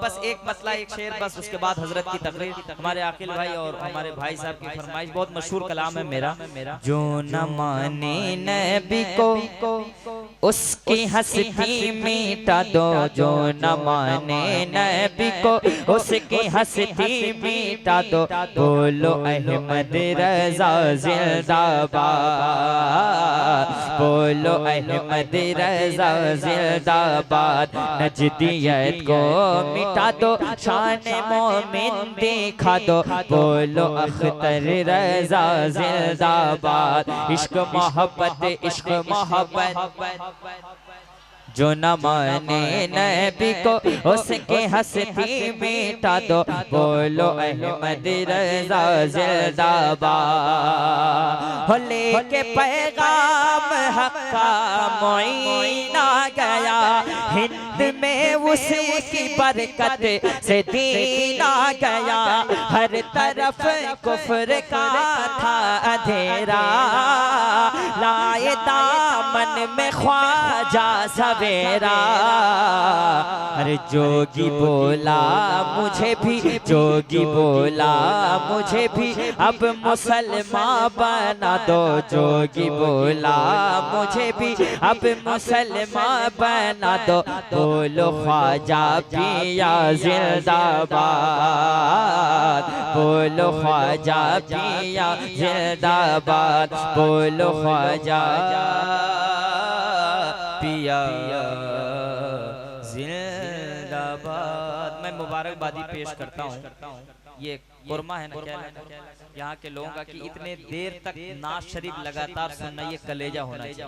बस एक मतला एक शेर बस, उसके बाद हजरत की तकरीर। हमारे आकिल भाई और हमारे भाई साहब की फरमाइश, बहुत मशहूर कलाम है मेरा। जो न माने नबी को उसकी हस्ती मिटा दो, जो न माने नबी को उसकी हस्ती मिटा दो। बोलो अहमद रजा जिंदाबाद, बोलो अहमद रजा जिंदाबाद। नजदियत को मिटा दो, शान मोमिन दिखा दो। बोलो अख्तर रजा जिंदाबाद। इश्क मोहब्बत, इश्क मोहब्बत। जो न माने नबी को उसके हस्ती मिटा दो। बोलो अहमद रजा जिंदाबाद। हो लेके पैगाम हक का मुईन आ गया, हिंद में उसकी बरकत से दीन आ गया। हर तरफ कुफ्र का था अंधेरा, लाए दामन में ख्वाजा सवेरा। अरे जोगी बोला मुझे भी, जोगी बोला मुझे भी अब मुसलमान बना दो। जोगी बोला मुझे भी अब मुसलमान बना दो। बोलो ख्वाजा पिया जिंदाबाद, बोलो ख्वाजा पिया जिंदाबाद, बोलो ख्वाजा पिया जिंदाबाद। मैं मुबारकबादी पेश करता हूँ। ये कुरमा है ना, क्या यहाँ के लोगों का कि इतने देर तक नाज शरीफ लगातार सुनना, ये कलेजा होना चाहिए।